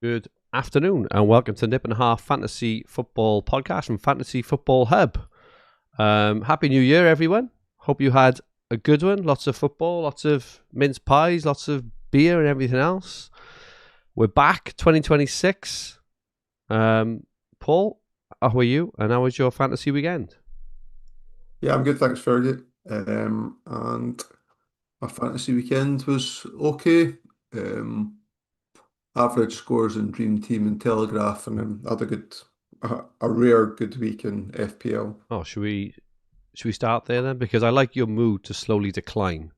Good afternoon and welcome to Nip and a Half Fantasy Football Podcast from Fantasy Football Hub. Happy New Year, everyone. Hope you had a good one. Lots of football, lots of mince pies, lots of beer and everything else. We're back, 2026. Paul, how are you? And how was your fantasy weekend? Yeah, I'm good, thanks, Fergi. And my fantasy weekend was okay. Um, Average scores in DreamTeam and Telegraph, and then had a rare good week in FPL. Oh, should we start there then? Because I like your mood to slowly decline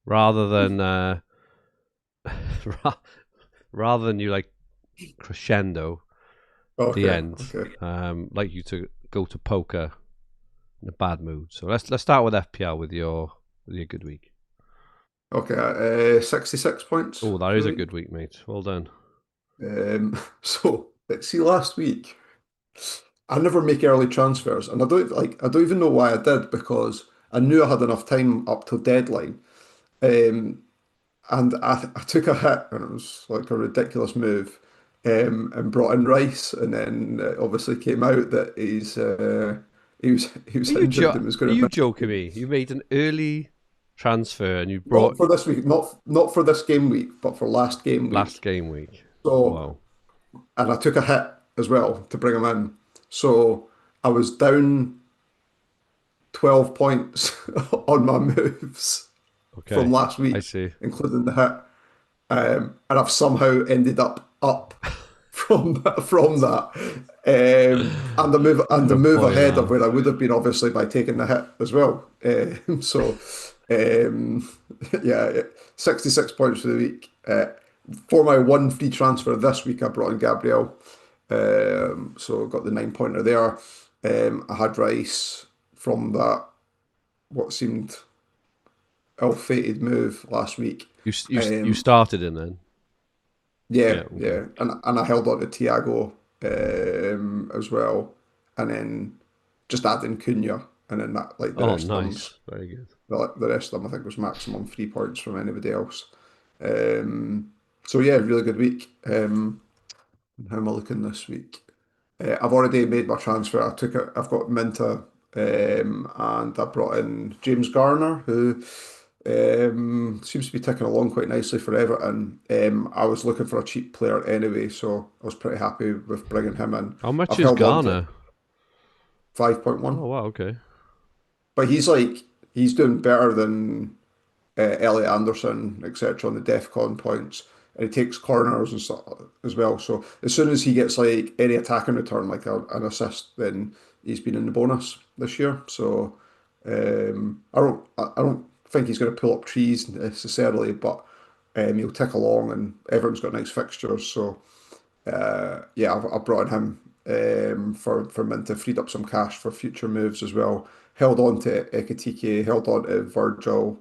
rather than rather than you like crescendo at the Okay, end. okay, Like you to go to poker in a bad mood. So let's start with FPL with your good week. okay. 66 points Oh, that for is the a week. good week, mate. Well done. So let's see. Last week, I never make early transfers, and I don't even know why I did because I knew I had enough time up till deadline. Um, And I took a hit, and it was like a ridiculous move, and brought in Rice, and then obviously came out that he Are was you injured and was are going to you miss the joking game. me? You made an early transfer and you brought Not for this week, not for this game week, but for last game last week. game week. So, Wow. and I took a hit as well to bring him in. So I was down 12 points on my moves from Okay. last I week, see. including the hit. And I've somehow ended up from that, and the You're move boy ahead of now. where I would have been obviously by taking the hit as well. Um, yeah, 66 points for the week. For my one free transfer this week, I brought in Gabriel, so got the 9 pointer there. I had Rice from that what seemed ill-fated move last week. You Um, started in then. Yeah, Yeah. Okay. yeah, and I held on to Tiago as well, and then just adding Cunha, and then that like the Oh, rest of them's nice. Very good. the rest of them I think was maximum 3 points from anybody else. So yeah, really good week. How am I looking this week? I've already made my transfer. I've got Minta, and I brought in James Garner, who seems to be ticking along quite nicely for Everton. I was looking for a cheap player anyway, so I was pretty happy with bringing him in. How much I've is held on to Ghana? 5.1, Oh, wow. Okay. but he's doing better than Elliot Anderson, etc. on the DEFCON points. And he takes corners and stuff as well. So as soon as he gets like any attacking return, like an assist, then he's been in the bonus this year. So I don't think he's going to pull up trees necessarily, but he'll tick along, and everyone's got nice fixtures. So yeah, I've brought in him for Minta, freed up some cash for future moves as well. Held on to Ekitike, held on to Virgil,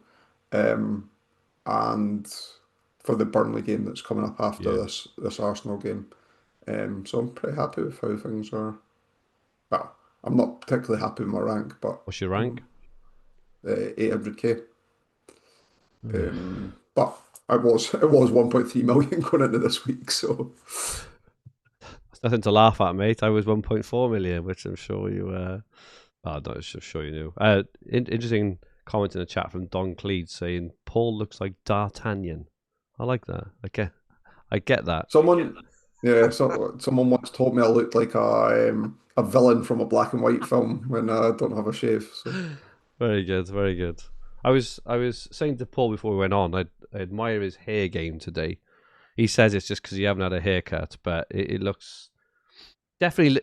um, and for the Burnley game that's coming up after Yeah. this Arsenal game. So I'm pretty happy with how things are. Well, I'm not particularly happy with my rank, but What's your I'm rank? 800k. Yeah. But it was 1.3 million going into this week, so That's nothing to laugh at, mate. I was 1.4 million, which I'm sure you. Oh, no, I'm sure you knew. Interesting comment in the chat from Don Cleed saying Paul looks like D'Artagnan. I like that. I get that. someone, yeah, someone once told me I looked like a villain from a black and white film when I don't have a shave. So Very good, very good. I was saying to Paul before we went on, I admire his hair game today. He says it's just because you haven't had a haircut, but it looks definitely.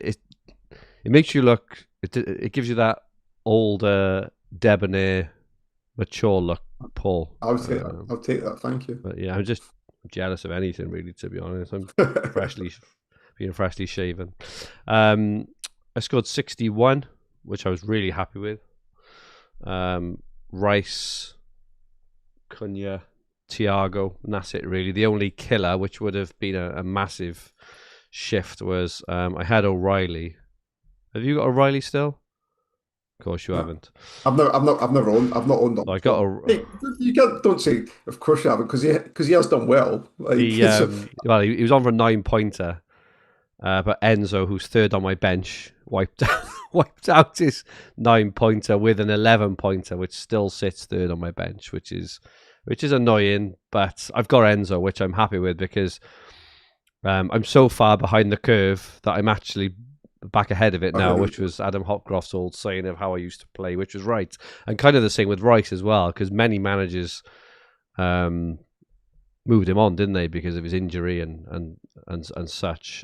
It makes you look. It gives you that older, debonair, mature look, Paul. I'll take that. I'll take that. Thank you. But yeah, I'm just jealous of anything really, to be honest. I'm freshly being freshly shaven. I scored 61, which I was really happy with. Rice, Cunha, Tiago, and that's it really. The only killer, which would have been a massive shift, was I had O'Reilly. Have you got O'Reilly still? Of course you No. haven't. I've not owned So him. I got So a hey, you can't don't say of course you haven't because he has done well. Like he so, well he was on for a 9 pointer, but Enzo, who's third on my bench, wiped out wiped out his 9 pointer with an 11 pointer, which still sits third on my bench, which is annoying. But I've got Enzo, which I'm happy with because I'm so far behind the curve that I'm actually back ahead of it now, ahead of which was Adam Hopcroft's old saying of how I used to play, which was right. And kind of the same with Rice as well, because many managers moved him on, didn't they, because of his injury and such.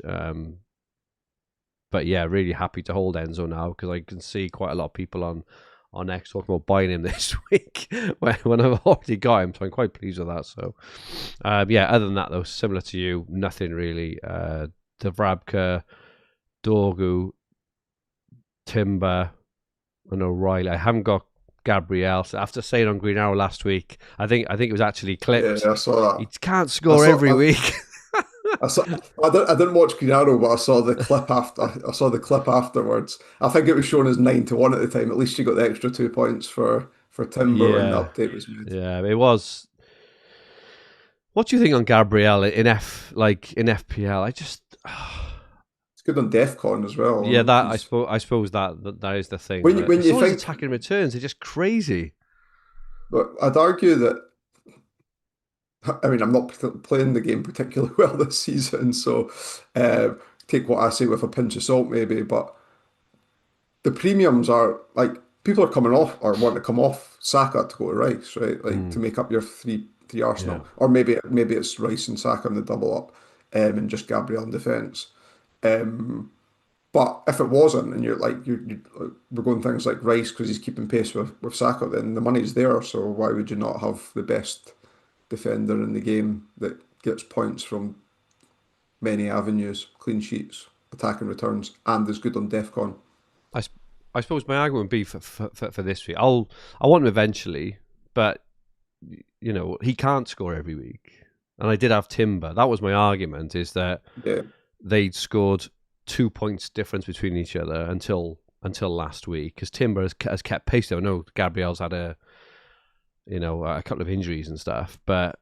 But yeah, really happy to hold Enzo now because I can see quite a lot of people on X talking about buying him this week when I've already got him, so I'm quite pleased with that. So yeah, other than that though, similar to you, nothing really. Dubravka, Dorgu, Timber, and O'Reilly. I haven't got Gabriel. So after saying on Green Arrow last week, I think it was actually yeah, clipped. I saw He that. can't I score saw. every week. I saw. I didn't watch Green Arrow, but I saw the clip after. I saw the clip afterwards. I think it was shown as 9-1 at the time. At least you got the extra 2 points for Timber when the Yeah, update was made. yeah, it was. What do you think on Gabriel in FPL? I just It's good on DEFCON as well. yeah, And that he's I suppose that is the thing. But when it's you all his think, attacking returns. They're just crazy. but I'd argue that. I mean, I'm not playing the game particularly well this season, so uh, take what I say with a pinch of salt, maybe. But the premiums are like people are coming off or want to come off Saka to go to Rice, right? Like to Mm, make up your three yeah. Arsenal, or maybe it's Rice and Saka in the double up, and just Gabriel in defence. But if it wasn't, and you're like we're going things like Rice because he's keeping pace with Saka, then the money's there. So why would you not have the best defender in the game that gets points from many avenues, clean sheets, attacking returns, and is good on DEFCON? I, I suppose my argument would be for this week. I want him eventually, but he can't score every week. And I did have Timber. That was my argument: is that Yeah, they'd scored 2 points difference between each other until last week because Timber has kept pace. I know Gabriel's had a couple of injuries and stuff, but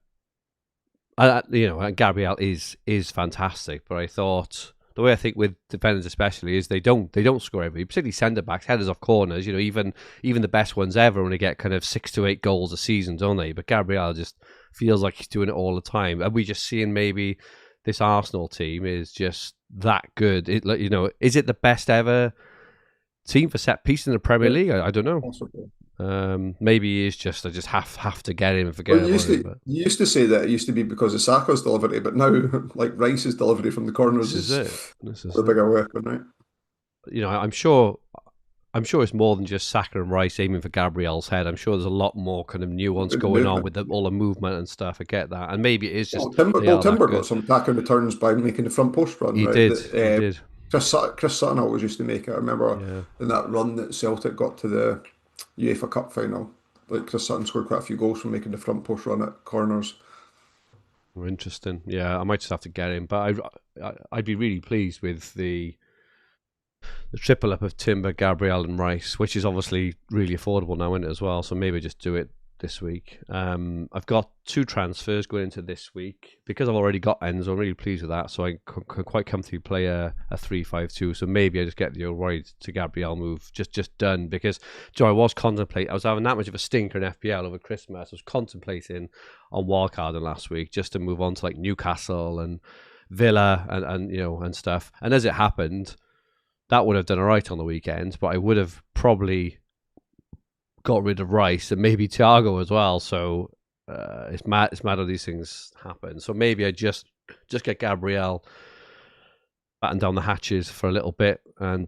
Gabriel is fantastic. But I thought the way I think with defenders especially is they don't score every, particularly centre backs, headers off corners. Even the best ones ever only get kind of 6 to 8 goals a season, don't they? But Gabriel just feels like he's doing it all the time. Are we just seeing maybe this Arsenal team is just that good? Is it the best ever team for set piece in the Premier yeah, League? I don't know. possible. Maybe he is just I just have to get him and Well, forget about him. But you used to say that it used to be because of Saka's delivery, but now like Rice's delivery from the corners this is is it. This is the it. bigger weapon, right? I'm sure. I'm sure it's more than just Saka and Rice aiming for Gabriel's head. I'm sure there's a lot more kind of nuance With the going on movement. with all the movement and stuff. I get that, and maybe it is just they Well, are that Timber got good. some attacking returns by making the front post run, He right? did. He That did. Chris Sutton always used to make it. I remember Yeah. in that run that Celtic got to the UEFA Cup final. Like Chris Sutton scored quite a few goals from making the front post run at corners. Interesting. Yeah, I might just have to get him, but I'd be really pleased with the triple up of Timber, Gabriel, and Rice, which is obviously really affordable now, isn't it, as well? So maybe just do it this week. I've got 2 transfers going into this week because I've already got Enzo. I'm really pleased with that, so I can quite comfortably play a 3-5-2. So maybe I just get the O'Reilly to Gabriel move just done because Joe, I was having that much of a stinker in FPL over Christmas. I was contemplating on wildcarding last week just to move on to like Newcastle and Villa and stuff. And as it happened, that would have done all right on the weekend, but I would have probably got rid of Rice and maybe Thiago as well. So it's mad how these things happen. So maybe I just get Gabriel batten down the hatches for a little bit and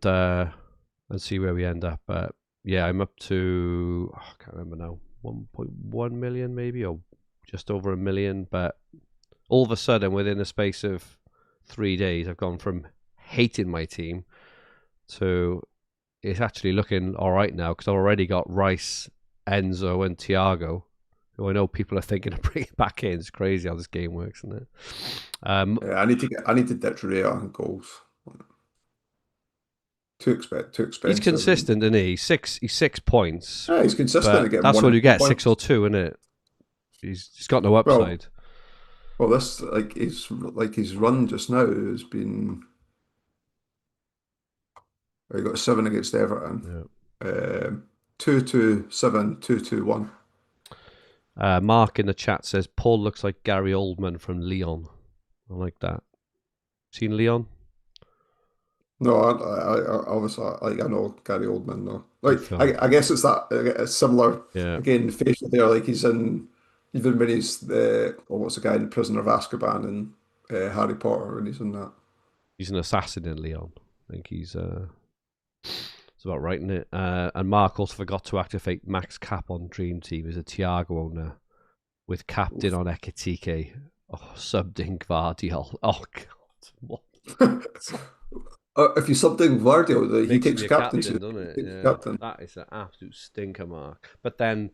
see where we end up. But yeah, I'm up to I can't remember now, 1.1 million maybe, or just over 1 million. But all of a sudden, within the space of 3 days, I've gone from hating my team to it's actually looking all right now because I've already got Rice, Enzo, and Thiago, who I know people are thinking of bringing back in. It's crazy how this game works, isn't it? Yeah, I need to ditch Rea and goals. too He's expensive. consistent, isn't he? He's 6 points. Yeah, he's consistent at But getting that's one what or you two get, 6 points. or 2, isn't it? He's got no Well, upside. this his run just now has been. He got 7 against Everton. Yeah. 2-2-7, 2-2-1. Mark in the chat says Paul looks like Gary Oldman from Leon. I like that. Seen Leon? No, I obviously I know Gary Oldman though. Good Like film. I guess it's that it's similar Yeah. again facial there. Like he's in even when he's what's the guy in the Prisoner of Azkaban and Harry Potter when he's in that. He's an assassin in Leon. I think he's it's about right in it. And Mark also forgot to activate Max Cap on Dream Team as a Thiago owner with captain on Ekitike. Oh, subbed Vardiol. Oh god. What? If you something Vardy, he Makes him takes your captaincy. captain, doesn't He it? takes Yeah. captain. That is an absolute stinker, Mark. But then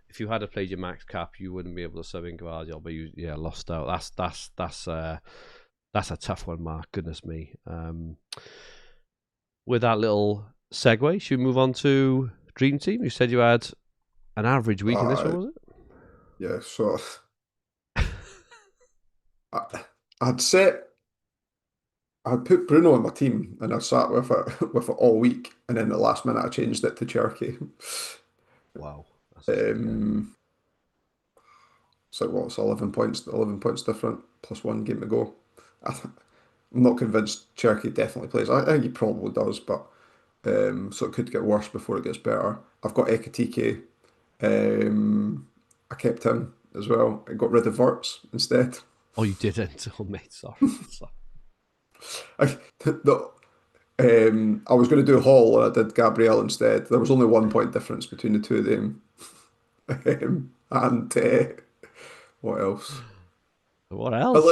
if you had played your max cap, you wouldn't be able to sub in Guardiola, but you lost out. That's a tough one, Mark. Goodness me. With that little segue, should we move on to Dream Team? You said you had an average week in this one, was it? Yeah, so I, I'd set I'd put Bruno on my team and I sat with it with it all week and then the last minute I changed it to Cherky. Wow, that's a stinker. Um, so what's 11 points different plus 1 game to go. I'm not convinced Cherky definitely plays. I think he probably does, but so it could get worse before it gets better. I've got Ekitike. I kept him as well. I got rid of Verts instead. Oh, you didn't? Oh, mate, sorry. I, the, I was going to do Hall and I did Gabriel instead. There was only 1 point difference between the two of them. And what else? What else?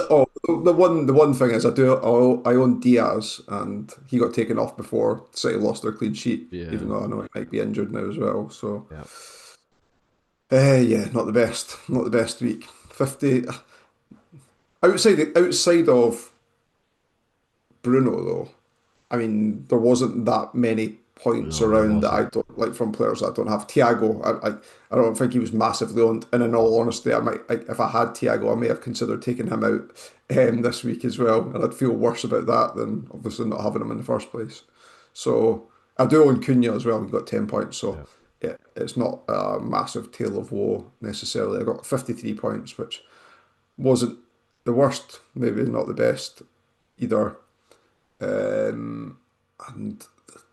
The one thing is I own Diaz and he got taken off before City lost their clean sheet, Yeah, even though I know he might be injured now as well. So yeah. yeah, not the best week. 50 outside of Bruno though. I mean, there wasn't that many points No, there around that I wasn't. don't like from players that I don't have. Thiago, I don't think he was massively owned. And in all honesty, if I had Thiago, I may have considered taking him out this week as well. And I'd feel worse about that than obviously not having him in the first place. So I do own Cunha as well. He got 10 points. So Yeah. yeah, it's not a massive tale of woe necessarily. I got 53 points, which wasn't the worst, maybe not the best either. And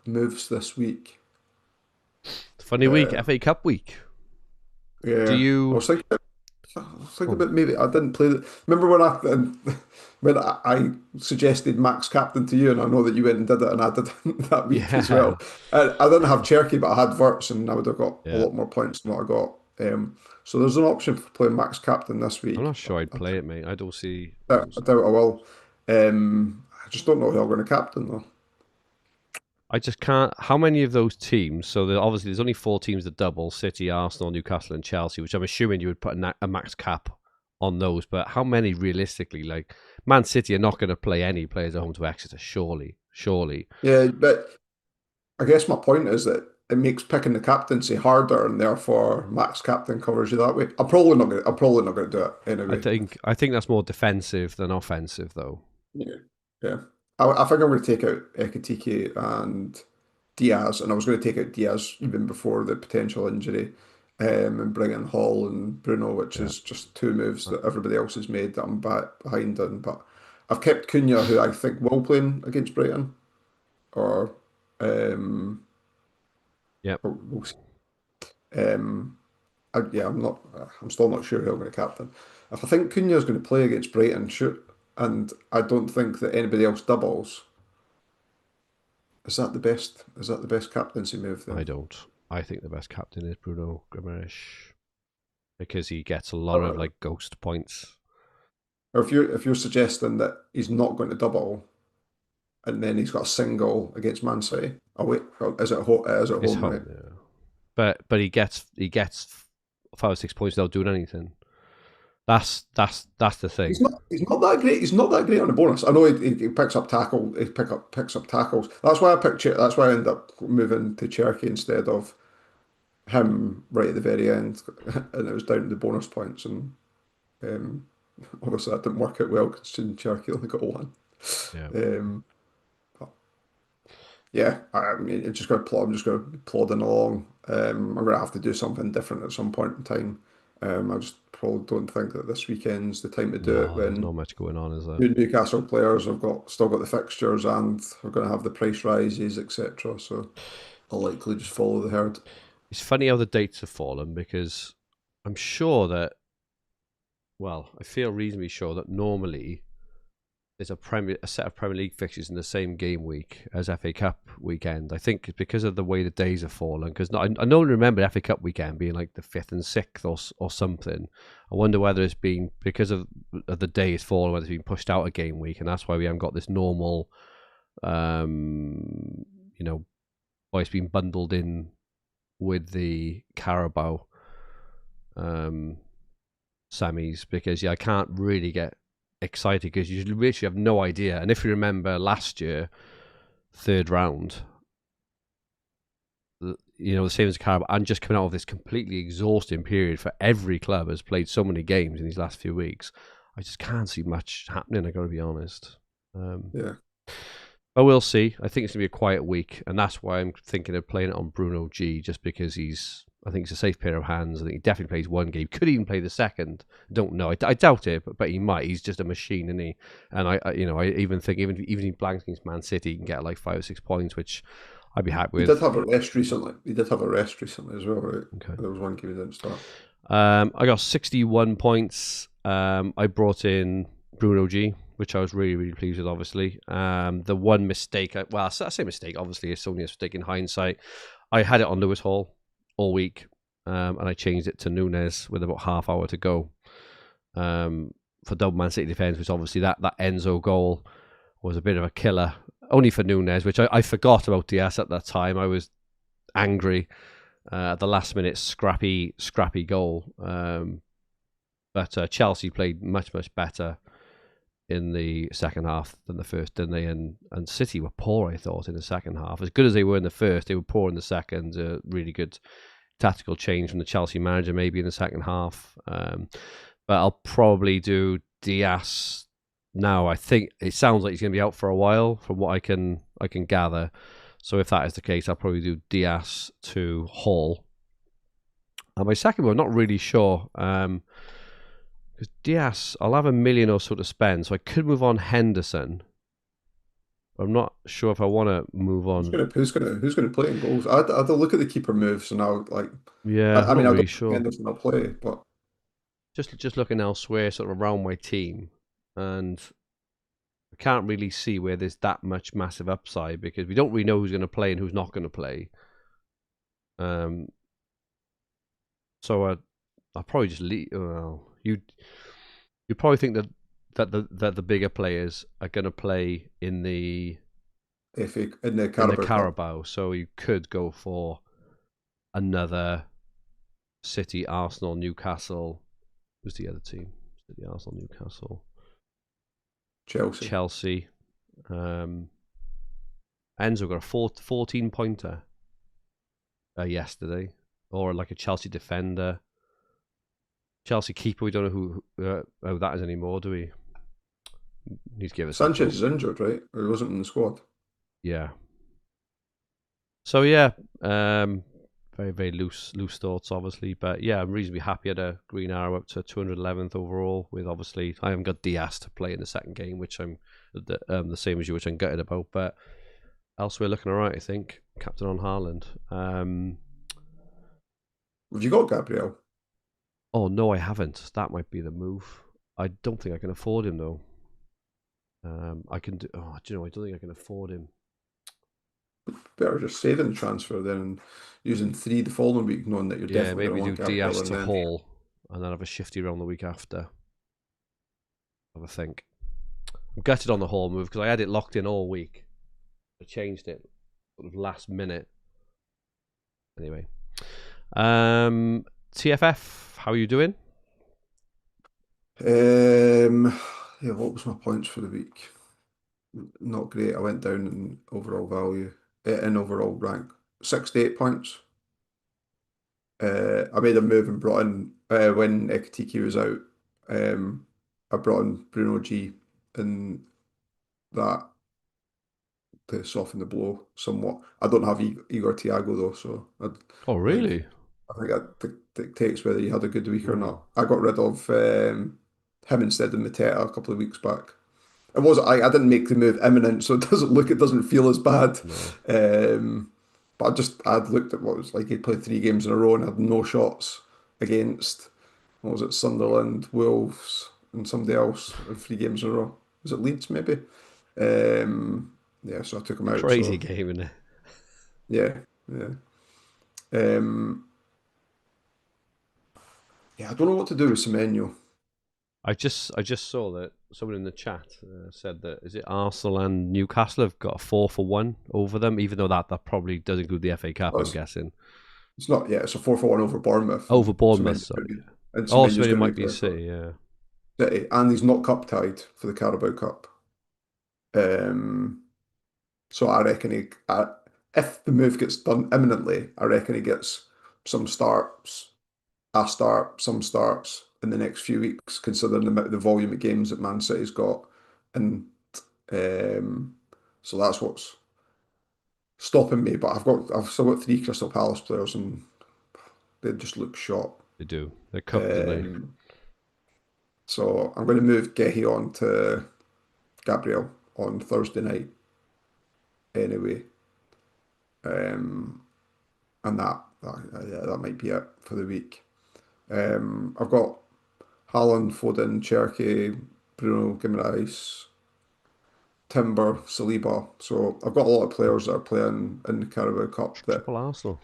moves this week. Funny week, Uh, FA Cup week. Do yeah, you? I was thinking Oh, about maybe I didn't play. Remember when I suggested Max captain to you, and I know that you went and did it, and I did that week as yeah, well. I didn't have Cherky, but I had Verts, and I would have got a yeah. lot more points than what I got. So there's an option for playing Max captain this I'm week. not sure I'd play it, mate. I don't see. I doubt I will. I just don't know who I'm going to captain though. I just can't. How many of those teams? So obviously, there's only 4 teams that double: City, Arsenal, Newcastle, and Chelsea. Which I'm assuming you would put a max cap on those. But how many realistically? Like Man City are not going to play any players at home to Exeter. Surely. Yeah, but I guess my point is that it makes picking the captaincy harder, and therefore Max captain covers you that way. I'm probably not going to do it I anyway. think that's more defensive than offensive, though. Yeah, yeah. I think I'm going to take out Ekitike and Diaz, and I was going to take out Diaz even before the potential injury, and bring in Hall and Bruno, which Yeah. is just 2 moves that everybody else has made that I'm back behind in. But I've kept Cunha, who I think will play against Brighton, or Yep. we'll see. Um, yeah, I'm not. I'm still not sure who I'm going to captain. If I think Cunha's going to play against Brighton, shoot, and I don't think that anybody else doubles. Is that the best? Is that the best captaincy move I then? don't. I think the best captain is Bruno Guimaraes because he gets a lot of Or, like ghost points. or if you're suggesting that he's not going to double, and then he's got a single against Man City. Oh wait, is it is it It's home, right? home, yeah. But he gets 5 or 6 points without doing anything. That's the thing. He's not that great. He's not that great on the bonus. I know he picks up tackle. Picks up tackles. That's why I picked. That's why I ended up moving to Cherky instead of him right at the very end, and it was down to the bonus points. And um, obviously that didn't work out well considering Cherky only got one. Yeah. Um, but yeah, I mean, I'm just going to plod. I'm just going to be plodding along. I'm going to have to do something different at some point in time. I just probably don't think that this weekend's the time to do it No, there's not when much going on, is there? Newcastle players have still got the fixtures and are going to have the price rises, etc. So I'll likely just follow the herd. It's funny how the dates have fallen because I'm sure that, well, I feel reasonably sure that normally there's a set of Premier League fixtures in the same game week as FA Cup weekend. I think it's because of the way the days have fallen. Because I don't remember FA Cup weekend being like the 5th and 6th or something. I wonder whether it's been because of the days fallen, whether it's been pushed out a game week, and that's why we haven't got this normal, why it's been bundled in with the Carabao semis. Because I can't really get excited because you literally have no idea. And if you remember last year, third round, the same as Carabao, and just coming out of this completely exhausting period for every club has played so many games in these last few weeks. I just can't see much happening, I gotta be honest. Yeah. But we'll see. I think it's gonna be a quiet week, and that's why I'm thinking of playing it on Bruno G, just because I think it's a safe pair of hands. I think he definitely plays one game. Could even play the second. Don't know. I doubt it, but he might. He's just a machine, isn't he? And I even think even if he blanks against Man City, he can get like 5 or 6 points, which I'd be happy with. He did have a rest recently. As well, right? Okay. There was one game he didn't start. I got 61 points. I brought in Bruno G, which I was really, really pleased with, obviously. The one mistake, I say mistake, obviously, it's only a mistake in hindsight. I had it on Lewis Hall all week, and I changed it to Nunes with about half hour to go for double Man City defence, which obviously that Enzo goal was a bit of a killer, only for Nunes, which I forgot about Diaz at that time. I was angry at the last minute scrappy goal. But Chelsea played much, much better in the second half than the first, didn't they? And City were poor, I thought, in the second half. As good as they were in the first, they were poor in the second. Really good tactical change from the Chelsea manager maybe in the second half. But I'll probably do Diaz now. I think it sounds like he's going to be out for a while from what I can gather. So if that is the case, I'll probably do Diaz to Hall. And my second one, I'm not really sure. Because Diaz, I'll have $1 million or so to spend, so I could move on Henderson. I'm not sure if I want to move on. Who's gonna play in goals? I'd look at the keeper moves and I'll like. Yeah, I mean, not I really don't sure. think Henderson will play, but Just looking elsewhere, sort of around my team, and I can't really see where there's that much massive upside because we don't really know who's going to play and who's not going to play. So I'll probably just leave. You probably think that the bigger players are going to play in the Carabao, so you could go for another City, Arsenal, Newcastle. Who's the other team? City, Arsenal, Newcastle, Chelsea. Enzo got a 14 pointer yesterday, or like a Chelsea defender. Chelsea keeper, we don't know who that is anymore, do we? Need to give us Sanchez is injured, right? Or he wasn't in the squad. Yeah. So yeah, very, very loose thoughts, obviously, but yeah, I'm reasonably happy at a green arrow up to 211th overall. With obviously, I haven't got Diaz to play in the second game, which I'm the same as you, which I'm gutted about. But elsewhere, looking alright, I think. Captain on Haaland. Have you got Gabriel? Oh no, I haven't. That might be the move. I don't think I can afford him though. I can do. Oh, do you know? I don't think I can afford him. Better just saving the transfer then and using 3 the following week, knowing that you're definitely going to want maybe do Gabriel Diaz to Hall, and then have a shifty round the week after. Have a think. I'm gutted on the Hall move because I had it locked in all week. I changed it sort of last minute. Anyway, TFF, how are you doing? Yeah, what was my points for the week? Not great. I went down in overall value, in overall rank. 68 points. I made a move and brought in, when Ekitiki was out, um, I brought in Bruno G, and that to soften the blow somewhat. I don't have Igor Thiago though, so Oh, I think really? I think that dictates whether you had a good week or Hmm. not. I got rid of him instead of Mateta a couple of weeks back. It was I didn't make the move imminent, so it doesn't feel as bad. No. Um, but I'd looked at what it was like. He played 3 games in a row and had no shots against, what was it, Sunderland, Wolves, and somebody else in 3 games in a row. Was it Leeds maybe? Yeah, so I took him out. Crazy So game, isn't it? yeah, yeah. Um, yeah, I don't know what to do with Semenyo. I just saw that someone in the chat said that is it Arsenal and Newcastle have got a 4-1 over them, even though that probably does include the FA Cup, Oh, I'm guessing. it's not. Yeah, it's a 4-1 over Bournemouth, Over and Bournemouth, Semenyo's sorry. going to be and Oh, Semenyo's so it going to might be be playing for City, yeah. City, and he's not cup tied for the Carabao Cup. Um, so I reckon if the move gets done imminently, I reckon he gets some starts, some starts in the next few weeks, considering the volume of games that Man City's got, and um, so that's what's stopping me. But I've still got 3 Crystal Palace players, and they just look shot. They do. They're cooked, don't they? Um, so I'm going to move Gehi on to Gabriel on Thursday night anyway. Um, and yeah, that might be it for the week. I've got Haaland, Foden, Cherky, Bruno Guimaraes, Timber, Saliba. So I've got a lot of players that are playing in the Carabao Cup that Triple Arsenal.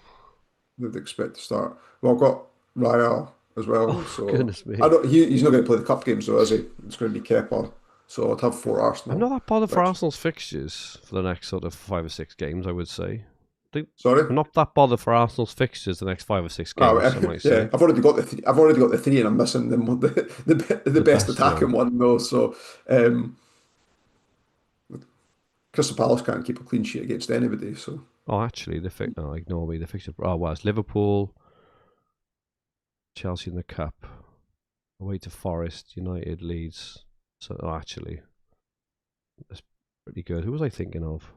they'd expect to start. Well, I've got Raya as well. Oh, So goodness I me. don't. He's not going to play the cup games, though, is he? It's going to be Kepa. So I'd have 4 I'm Arsenal. not that bothered for Which, Arsenal's fixtures for the next sort of 5 or 6 games, I would say. sorry. I'm not that bothered for Arsenal's fixtures the next 5 or 6 Oh, games, I might yeah. say. I've already got the three, and I'm missing the The best best attacking one. one though. So um, Crystal Palace can't keep a clean sheet against anybody. So Oh, actually, no, ignore me. The fixture. Oh, well, it's Liverpool, Chelsea in the Cup, away to Forest, United, Leeds. So, oh, actually, that's pretty good. Who was I thinking of?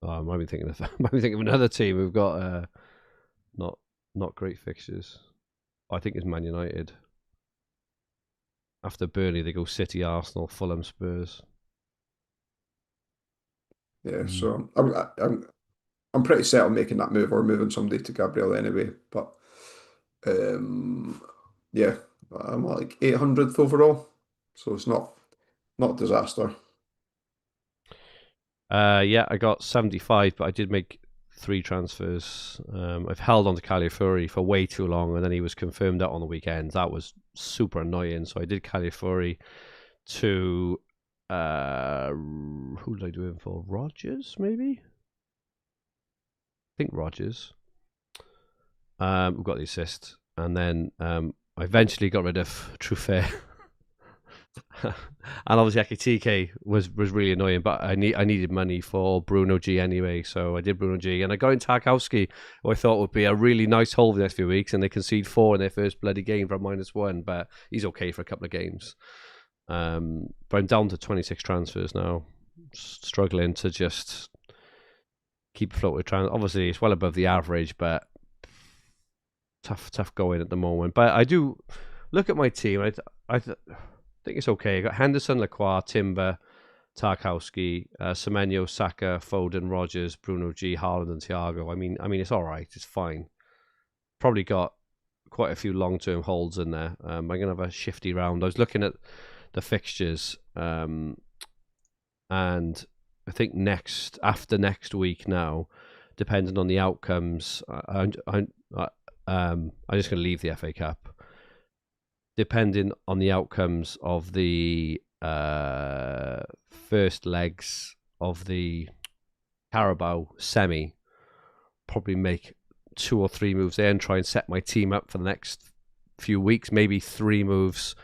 Oh, I might be thinking of might be thinking of another team who've got not not great fixtures. I think it's Man United. After Burnley, they go City, Arsenal, Fulham, Spurs. yeah, Mm. so I'm pretty set on making that move or moving somebody to Gabriel anyway. But um, yeah, I'm like 800th overall, so it's not a disaster. Yeah, I got 75, but I did make 3 transfers. I've held on to Califury for way too long, and then he was confirmed out on the weekend. That was super annoying. So I did Califury to who did I do him for? Rogers, maybe? I think Rogers. We've got the assist, and then I eventually got rid of Truffet. And obviously Akitike was really annoying, but I needed money for Bruno G anyway, so I did Bruno G, and I got in Tarkowski, who I thought would be a really nice hold the next few weeks, and they concede 4 in their first bloody game from -1, but he's okay for a couple of games. But I'm down to 26 transfers now, struggling to just keep afloat with trans. Obviously, it's well above the average, but tough going at the moment. But I do look at my team. I think it's okay. I got Henderson, Lacroix, Timber, Tarkowski, Semenyo, Saka, Foden, Rogers, Bruno G, Haaland, and Thiago. I mean, it's all right. It's fine. Probably got quite a few long-term holds in there. I'm gonna have a shifty round. I was looking at the fixtures, and I think after next week now, depending on the outcomes, I'm just gonna leave the FA Cup. Depending on the outcomes of the first legs of the Carabao semi, probably make 2 or 3 moves there and try and set my team up for the next few weeks. Maybe 3 moves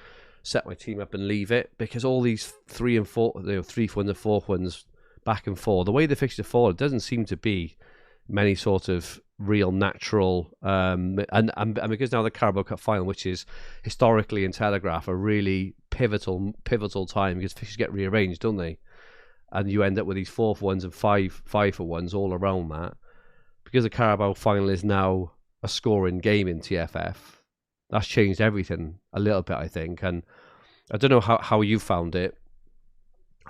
set my team up and leave it, because all these 3 and 4, 3 ones and 4 ones back and forth, the way the fixture fall, it doesn't seem to be many sort of real natural and because now the Carabao Cup final, which is historically in Telegraph a really pivotal time, because fixtures get rearranged, don't they? And you end up with these 4 for 1s and 5 for 1s all around that. Because the Carabao final is now a scoring game in TFF, that's changed everything a little bit, I think. And I don't know how you found it.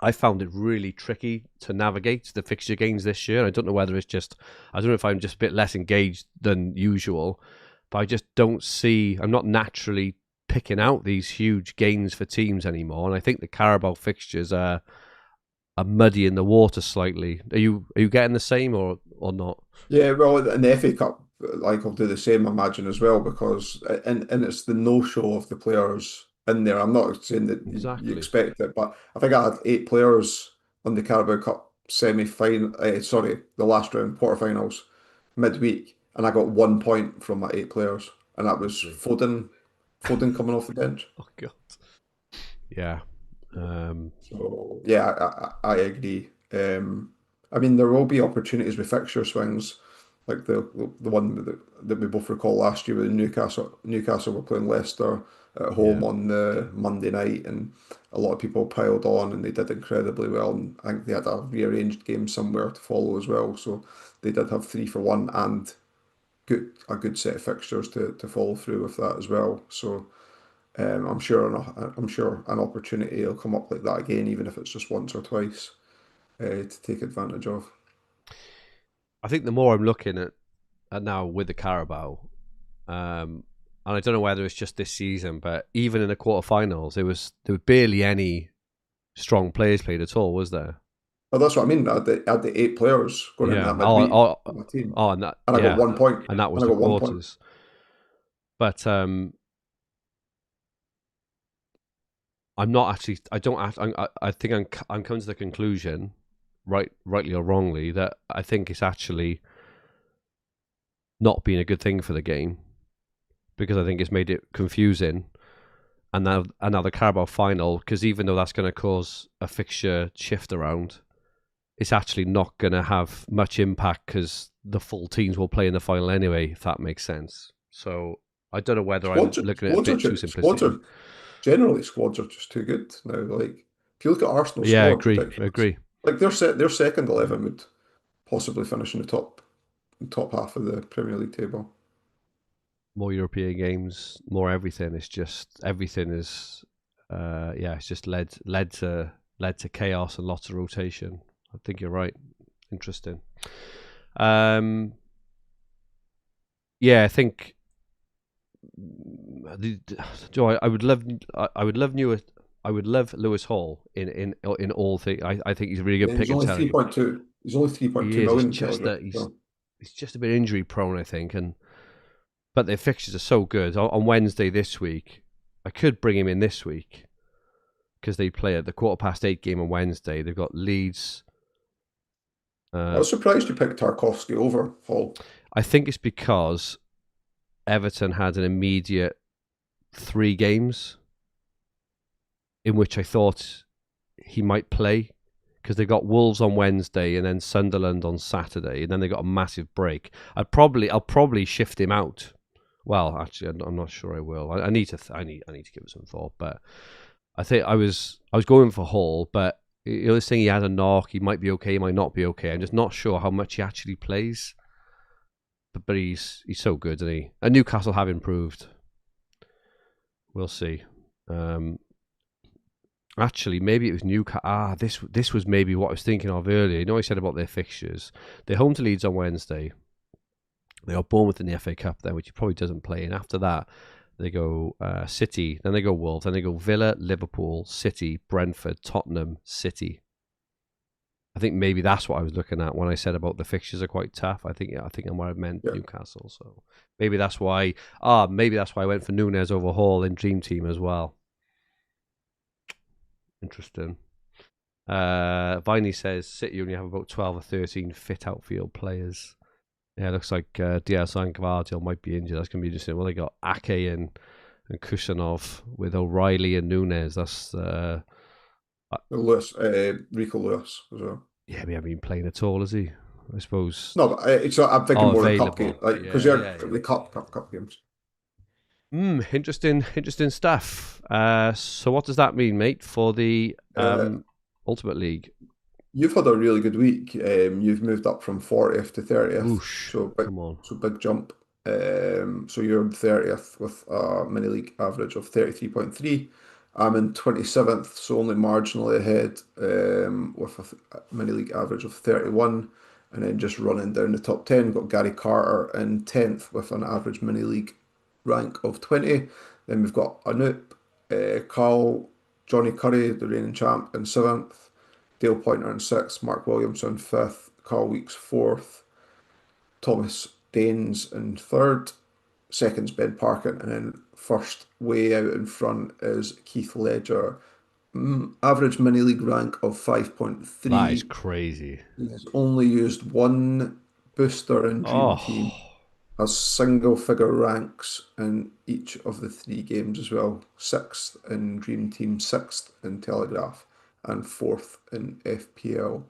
I found it really tricky to navigate the fixture gains this year. I don't know whether it's just, I don't know if I'm just a bit less engaged than usual, but I just don't see, I'm not naturally picking out these huge gains for teams anymore. And I think the Carabao fixtures are muddy in the water slightly. Are you getting the same or not? Yeah, well, in the FA Cup, like I'll do the same, I imagine, as well, because and it's the no-show of the players in there. I'm not saying that you Exactly. expect it, but I think I had 8 players on the Carabao Cup semi-final, sorry, the last round quarterfinals midweek, and I got 1 point from my 8 players, and that was Lovely. Foden coming off the bench. Oh God. Yeah. So yeah, I agree. I mean, there will be opportunities with fixture swings, like the one that we both recall last year with Newcastle. Newcastle were playing Leicester at home Yeah. on the Monday night, and a lot of people piled on, and they did incredibly well. And I think they had a rearranged game somewhere to follow as well, so they did have 3 for 1 and a good set of fixtures to follow through with that as well. So. I'm sure an opportunity will come up like that again, even if it's just once or twice, to take advantage of. I think the more I'm looking at now with the Carabao, and I don't know whether it's just this season, but even in the quarterfinals, there was barely any strong players played at all, was there? But that's what I mean. I had the 8 players going into Yeah. that midweek on my team, And that, and I got yeah, 1 point, and that was and I the got 1 point. quarters. But I'm not actually. I don't. I think I'm coming to the conclusion, rightly or wrongly, that I think it's actually not been a good thing for the game, because I think it's made it confusing. And now another Carabao final, because even though that's going to cause a fixture shift around, it's actually not going to have much impact, because the full teams will play in the final anyway, if that makes sense. So I don't know whether I'm looking at it a bit too simplistically. Squads are just too good now. Like if you look at Arsenal's Yeah, I squad agree. I predictions, agree. like their second 11 would possibly finish in the top half of the Premier League table. More European games, more everything. It's just everything is, it's just led to chaos and lots of rotation. I think you're right. Interesting. Yeah, I think. Joe, I would love Lewis Hall in all things. I think he's a really good Yeah, pick he's in only Telegraph. 3.2. He's only He 3.2 is. It's million just Telegraph. that So. he's just a bit injury prone, I think, but their fixtures are so good. On Wednesday this week, I could bring him in this week, because they play at the 8:15 game on Wednesday. They've got Leeds. I was surprised you picked Tarkovsky over Hall. I think it's because Everton had an immediate 3 games in which I thought he might play, because they got Wolves on Wednesday and then Sunderland on Saturday, and then they got a massive break. I'll probably shift him out. Well, actually, I'm not sure I will. I need to give it some thought, but I think I was going for Hall, but this thing, he had a knock. He might be okay. He might not be okay. I'm just not sure how much he actually plays. But he's so good, isn't he? And Newcastle have improved. We'll see. Actually, maybe it was Newcastle. This was maybe what I was thinking of earlier. I said about their fixtures. They're home to Leeds on Wednesday. They got Bournemouth in the FA Cup then, which he probably doesn't play. And after that, they go City, then they go Wolves, then they go Villa, Liverpool, City, Brentford, Tottenham, City. I think maybe that's what I was looking at when I said about the fixtures are quite tough. I think I might have meant Newcastle. So maybe that's why. Maybe that's why I went for Nunes over Hall in Dream Team as well. Interesting. Viney says City only have about 12 or 13 fit outfield players. Yeah, it looks like Diaz and Gvardiol might be injured. That's going to be interesting. Well, they got Ake and and Kusanov with O'Reilly and Nunes. That's Lewis, Rico Lewis as well. yeah, we haven't been playing at all, is he? I suppose. No, but I'm thinking more of cup game, Available. like because Yeah, you're yeah, the cup games. Interesting stuff. So what does that mean, mate, for the Ultimate League? You've had a really good week. You've moved up from 40th to 30th, Whoosh, come on. so big jump. So you're in 30th with a mini league average of 33.3. I'm in 27th, so only marginally ahead, with a mini league average of 31. And then just running down the top 10, we've got Gary Carter in 10th with an average mini league rank of 20. Then we've got Anoop, Carl, Johnny Curry, the reigning champ, in 7th. Dale Pointer in 6th, Mark Williamson 5th, Carl Weeks 4th, Thomas Daines in 3rd, second's Ben Parkin, and then first way out in front is Keith Ledger. Average mini league rank of That is 5.3. crazy. He has only used one booster in Dream Team, Oh, has single figure ranks in each of the 3 games as well. 6th in Dream Team, 6th in Telegraph, and 4th in FPL.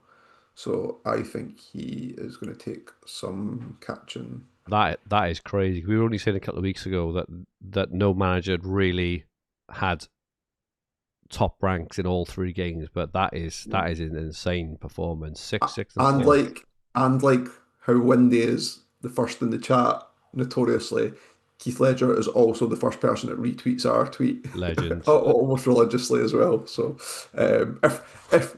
So I think he is going to take some catching. that is crazy. We were only saying a couple of weeks ago that no manager had really had top ranks in all 3 games, but that is an insane performance. 6th, and And 4th. like how Windy is the first in the chat, notoriously, Keith Ledger is also the first person that retweets our tweet Legend. almost religiously as well. So if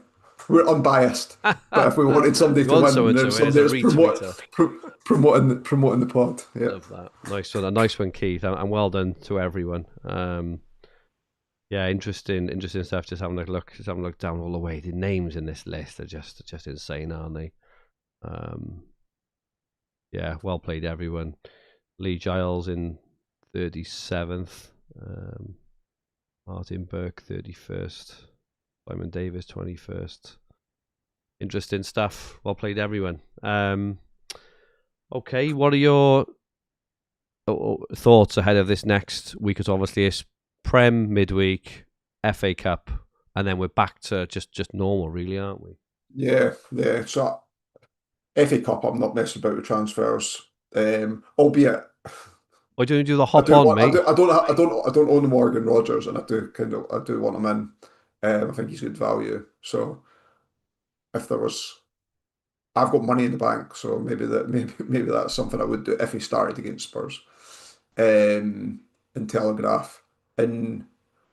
we're unbiased, but if we wanted somebody to win, there's somebody that's promoting the pod. Yeah. Love that. Nice one, Keith, and well done to everyone. Yeah, interesting stuff. Just having a look down all the way. The names in this list are just insane, aren't they? Yeah, well played, everyone. Lee Giles in 37th, Martin Burke 31st, Simon Davis 21st. Interesting stuff. Well played, everyone. Okay, what are your thoughts ahead of this next week? Because obviously it's Prem midweek, FA Cup, and then we're back to just normal, really, aren't we? Yeah. So FA Cup, I'm not messing about with transfers. Albeit Why don't you do the hop on, mate? I don't own Morgan Rogers, and I do want him in. I think he's good value. So if there was, I've got money in the bank, so maybe that's something I would do if he started against Spurs. In Telegraph, and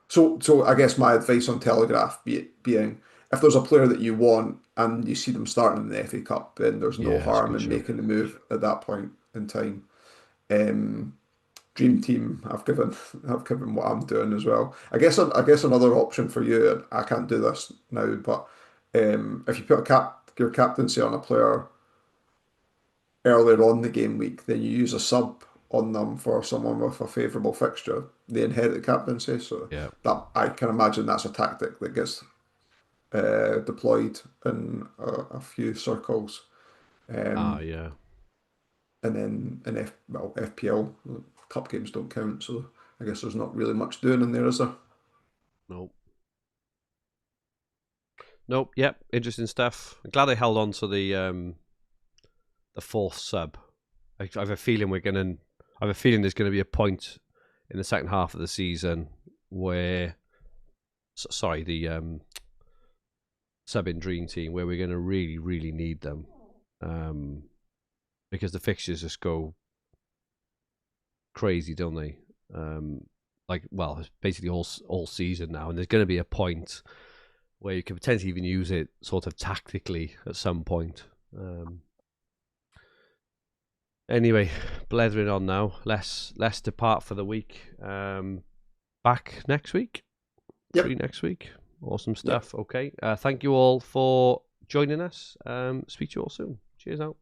so I guess my advice on Telegraph being, if there's a player that you want and you see them starting in the FA Cup, then there's no harm in making the move at that point in time. Dream Team, I've given what I'm doing as well. I guess another option for you, and I can't do this now, but if you put your captaincy on a player earlier on the game week, then you use a sub on them for someone with a favourable fixture. They inherit the captaincy, so Yeah. that I can imagine that's a tactic that gets deployed in a few circles. Yeah. And then FPL cup games don't count, so I guess there's not really much doing in there, is there? Nope. Yep. Interesting stuff. I'm glad I held on to the 4th sub. I have a feeling there's going to be a point in the second half of the season where, the sub in Dream Team, where we're going to really, really need them, because the fixtures just go crazy, don't they? It's basically all season now, and there's going to be a point where you can potentially even use it sort of tactically at some point. Anyway, blethering on now. Let's depart for the week. Back next week. Yep. Free next week. Awesome stuff. Yep. Okay. Thank you all for joining us. Speak to you all soon. Cheers out.